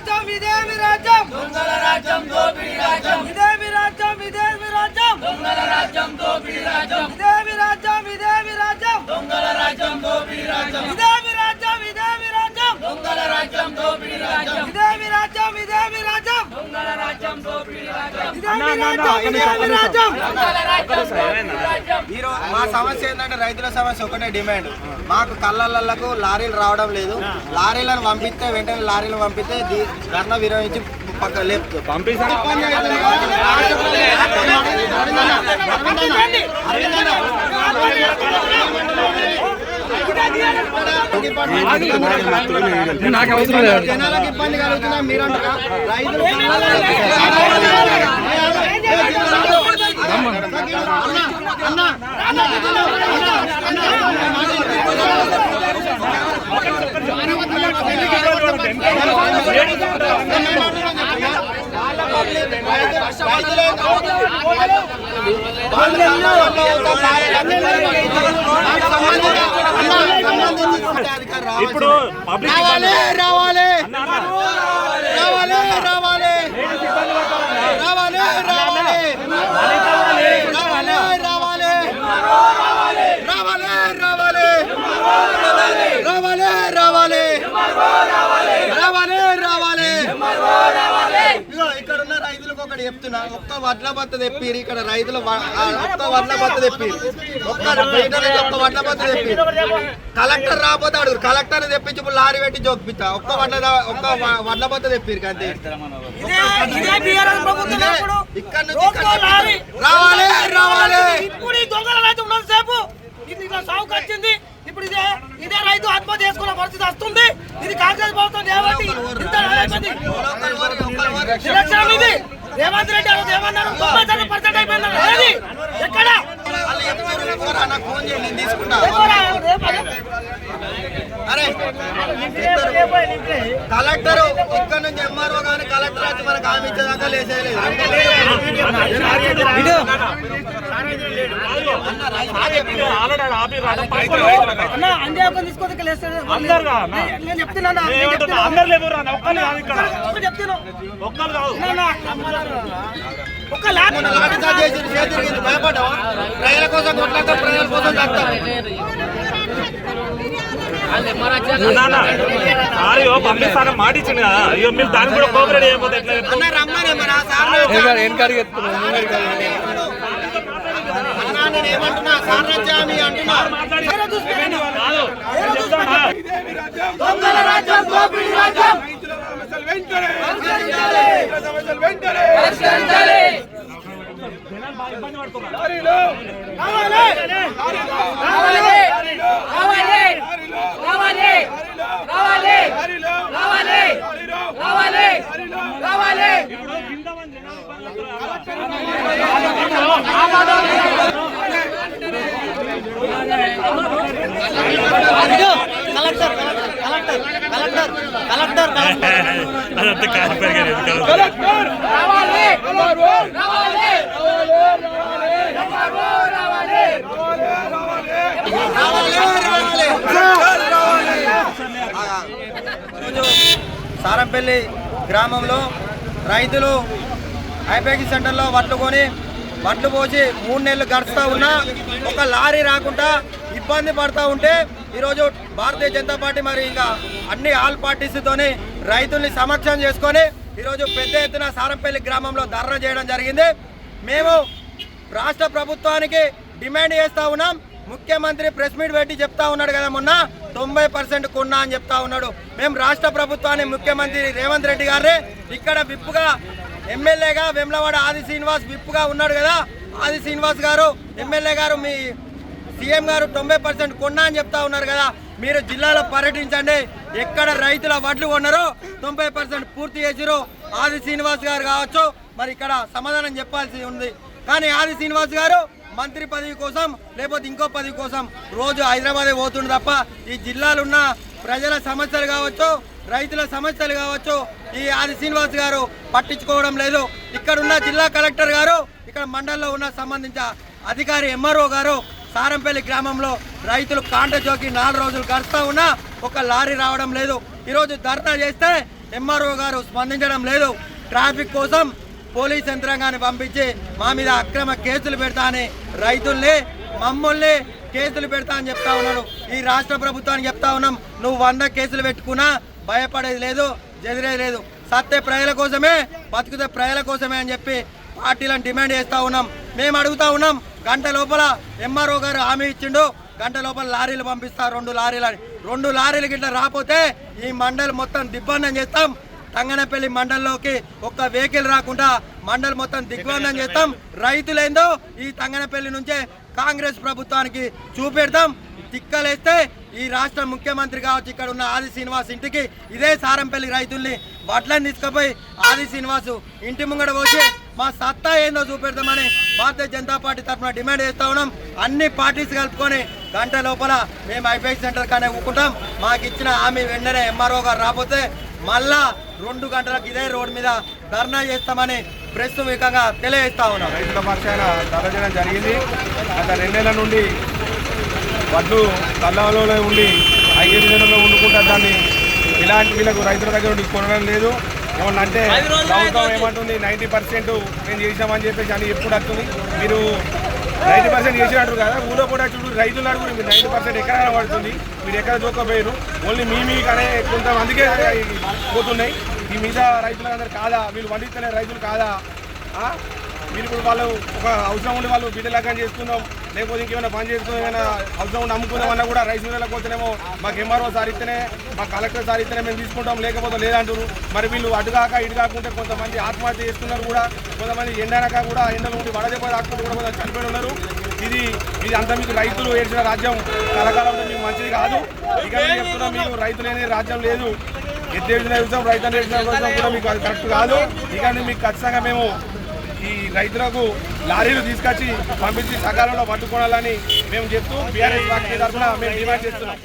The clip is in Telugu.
రాజ్యం ఇదేమి రాజ్యం దొంగల రాజ్యం దోపిడీ రాజ్యం ఇదేమి రాజ్యం ఇదేమి రాజ్యం దొంగల రాజ్యం దోపిడీ రాజ్యం ఇదేమి రాజ్యం ఇదేమి రాజ్యం దొంగల రాజ్యం దోపిడీ రాజ్యం ఇదేమి రాజ్యం ఇదేమి రాజ్యం దొంగల రాజ్యం దోపిడీ రాజ్యం ఇదేమి రాజ్యం ఇదేమి రాజ్యం దొంగల రాజ్యం దోపిడీ రాజ్యం ఇదేమి రాజ్యం ఇదేమి రాజ్యం దొంగల రాజ్యం దోపిడీ రాజ్యం ఈరోజు మా సమస్య ఏంటంటే రైతుల సమస్య ఒకటే డిమాండ్ మాకు కళ్ళకు లారీలు రావడం లేదు లారీలను పంపిస్తే వెంటనే లారీలు పంపిస్తే ధర్నా విరమించి పక్క లేపు జనాలకు ఇబ్బంది కలుగుతున్నా మీరంటారా రైతులు ఇప్పుడు రావాలి రావాలి రావాలి రావాలి రావాలి రావాలి రావాలి రావాలి రావాలి రావాలి ఇక్కడ ఉన్న రైతులకు ఒకటి చెప్తున్నా ఒక్క వడ్ల బత్త తెప్పిరు ఇక్కడ రైతులు ఒక్క వడ్ల బత్త తెప్పిరు ఒక్క వడ్ల బత్త తెప్పిరు కలెక్టర్ రాబోతే అడుగు కలెక్టర్ తెప్పించి ఇప్పుడు లారీ పెట్టి జోక్పిస్తా ఒక్క వడ్ల బత్త తెప్పిరు అంతే ఇక్కడ నుంచి రావాలి రావాలి ఇప్పుడు ఈ దొంగల రైతు ఉన్నంతసేపు ఇట్లా సాగుకు వచ్చింది ఇప్పుడు ఇదే రైతు ఆత్మహత్య చేసుకున్న పరిస్థితి వస్తుంది ఇది కాంగ్రెస్ ప్రభుత్వం కాబట్టి ఇది రేవంత్ రెడ్డి ఏమన్నారు 90% అయిపోయింది ఎక్కడ ఫోన్ చేయండి నేను తీసుకుంటా అరే కలెక్టర్ ఇక్కడ నుంచి ఎంఆర్ఓ కానీ కలెక్టర్ వచ్చి మనకు హామీ ఇచ్చేదాకా లేసేయలేదు భయపడ్డా ప్రజల కోసం కొట్లాడతాం ప్రజల కోసం పంపిస్తాను మాట ఇచ్చింది కదా అయ్యో మీరు దాన్ని కూడా కోఆపరేట్ చేయకపోతే ఎట్లా రమ్మనే మన ఏమంటున్నా సామ్రాజ్యాన్ని అంటున్నా సారంపల్లి గ్రామంలో రైతులు ఐపీఎస్ సెంటర్లో వడ్లు కొని వడ్లు పోసి 3 నెలలు గడుస్తూ ఉన్నా ఒక లారీ రాకుండా ఇబ్బంది పడుతూ ఉంటే ఈరోజు భారతీయ జనతా పార్టీ మరి ఇంకా అన్ని ఆల్ పార్టీస్తోని రైతుల్ని సమక్షం చేసుకొని ఈరోజు పెద్ద ఎత్తున సారంపల్లి గ్రామంలో ధర్నా చేయడం జరిగింది. మేము రాష్ట్ర ప్రభుత్వానికి డిమాండ్ చేస్తూ ఉన్నాం. ముఖ్యమంత్రి ప్రెస్ మీట్ పెట్టి చెప్తా ఉన్నాడు కదా మొన్న 90% కొన్నా అని చెప్తా ఉన్నాడు. మేము రాష్ట్ర ప్రభుత్వాన్ని ముఖ్యమంత్రి రేవంత్ రెడ్డి గారే ఇక్కడ విప్పుగా ఎమ్మెల్యేగా వెమ్లవాడ ఆది శ్రీనివాస్ విప్పుగా ఉన్నాడు కదా, ఆది శ్రీనివాస్ గారు ఎమ్మెల్యే గారు మీ సీఎం గారు 90% కొన్నా అని చెప్తా ఉన్నారు కదా. మీరు జిల్లాలో పర్యటించండి, ఎక్కడ రైతుల వడ్లు కొన్నారో 90% పూర్తి చేసిరో ఆది శ్రీనివాస్ గారు కావచ్చు మరి ఇక్కడ సమాధానం చెప్పాల్సి ఉంది. కానీ ఆది శ్రీనివాస్ గారు మంత్రి పదవి కోసం లేకపోతే ఇంకో పదవి కోసం రోజు హైదరాబాదే పోతుండే తప్ప ఈ జిల్లాలో ఉన్న ప్రజల సమస్యలు కావచ్చు రైతుల సమస్యలు కావచ్చు ఈ ఆది శ్రీనివాస్ గారు పట్టించుకోవడం లేదు. ఇక్కడున్న జిల్లా కలెక్టర్ గారు ఇక్కడ మండలంలో ఉన్న సంబంధించిన అధికారి ఎంఆర్ఓ గారు సారంపల్లి గ్రామంలో రైతులు కాంట జోకి 4 రోజులు గడుస్తూ ఉన్నా ఒక లారీ రావడం లేదు. ఈరోజు ధర్నా చేస్తే ఎంఆర్ఓ గారు స్పందించడం లేదు. ట్రాఫిక్ కోసం పోలీస్ యంత్రాంగాన్ని పంపించి మా మీద అక్రమ కేసులు పెడతా అని రైతుల్ని మమ్మల్ని కేసులు పెడతా అని చెప్తా ఉన్నాడు. ఈ రాష్ట్ర ప్రభుత్వానికి చెప్తా ఉన్నాం, నువ్వు 100 కేసులు పెట్టుకున్నా భయపడేది లేదు, జదిరేది లేదు. సత్తే ప్రజల కోసమే, బతుకుతే ప్రజల కోసమే అని చెప్పి పార్టీలను డిమాండ్ చేస్తూ ఉన్నాం. మేము అడుగుతా ఉన్నాం, గంట లోపల ఎంఆర్ఓ గారు హామీ ఇచ్చిండు, గంట లోపల లారీలు పంపిస్తారు, 2 లారీలు అని. 2 లారీలు గిట్ల రాకపోతే ఈ మండలి మొత్తం దిగ్బంధం చేస్తాం. తంగనపల్లి మండలంలోకి ఒక్క వెహికల్ రాకుండా మండలి మొత్తం దిగ్బంధం చేస్తాం. రైతులేందో ఈ తంగనపల్లి నుంచే కాంగ్రెస్ ప్రభుత్వానికి చూపెడతాం. తిక్కలేస్తే ఈ రాష్ట్ర ముఖ్యమంత్రి కావచ్చు, ఇక్కడ ఉన్న ఆది శ్రీనివాస్ ఇంటికి ఇదే సారంపల్లి రైతుల్ని వడ్లను తీసుకుపోయి ఆది శ్రీనివాస్ ఇంటి ముంగడ పోసి మా సత్తా ఏందో చూపెడతామని భారతీయ జనతా పార్టీ తరఫున డిమాండ్ చేస్తా ఉన్నాం. అన్ని పార్టీస్ కలుపుకొని గంట లోపల మేము ఐపీఎస్ సెంటర్ కానీ ఊకుంటాం. మాకు ఇచ్చిన హామీ వెంటనే ఎంఆర్ఓ గారు రాకపోతే మళ్ళా 2 గంటలకు ఇదే రోడ్డు మీద ధర్నా చేస్తామని ప్రెస్ విధంగా తెలియజేస్తా ఉన్నాం. రైతుల పక్షాన ధర్నా చేయడం జరిగింది. గత 2 నెలల నుండి వడ్లు కళ్ళంలో ఉండి 5 నెలల్లో వండుకుంటా దాన్ని ఇలాంటి వీళ్ళకు రైతుల దగ్గర నుండి కొనడం లేదు. ఏమన్నా అంటే ప్రభుత్వం ఏమంటుంది 90% మేము చేసామని చెప్పేసి అని ఎప్పుడు వస్తుంది. మీరు 90% చేసినట్టు కదా, ఊళ్ళో కూడా చూడు రైతులు అడుగురు, మీరు 90% ఎక్కడైనా పడుతుంది, మీరు ఎక్కడ దూకపోయారు, ఓన్లీ మీకనే కొంతమందికే పోతున్నాయి. ఈ మీద రైతులందరూ కాదా, వీళ్ళు పండిస్తేనే రైతులు కాదా? మీరు ఇప్పుడు వాళ్ళు ఒక అవసరం ఉండి వాళ్ళు బిడ్డలాగా చేసుకుందాం, లేకపోతే ఇంకేమైనా పని చేసుకుందాం, ఏమైనా అవసరం ఉండి అమ్ముకుందామన్నా కూడా రైతు మిల్లలకు పోతేనేమో మాకు ఎంఆర్ఓ సార్ ఇస్తేనే, మా కలెక్టర్ సార్ ఇస్తేనే మేము తీసుకుంటాం, లేకపోతే లేదంటారు. మరి వీళ్ళు అటుగాక ఇటు కాకుంటే కొంతమంది ఆత్మహత్య చేస్తున్నారు కూడా, కొంతమంది ఎండనక కూడా ఎండలు ఉండి వడదెబ్బ తాకుంటూ కూడా కొంత చనిపోయి ఉన్నారు. ఇది అంతా మీకు రైతులు ఏడ్చిన రాజ్యం కలకాలంలో మీకు మంచిది కాదు. ఇక మేము చెప్తున్నాం, మీకు రైతు లేని రాజ్యం లేదు. ఎద్దేసిన విషయం రైతు వేసిన విషయం కూడా మీకు అది కరెక్ట్ కాదు. ఇక మీకు ఖచ్చితంగా మేము ఈ రైతులకు లారీలు తీసుకొచ్చి పంపించి సకాలంలో పట్టుకోవాలని మేము చెప్తూ బీఆర్ఎస్ పార్టీ తరఫున మేము డిమాండ్ చేస్తున్నాం.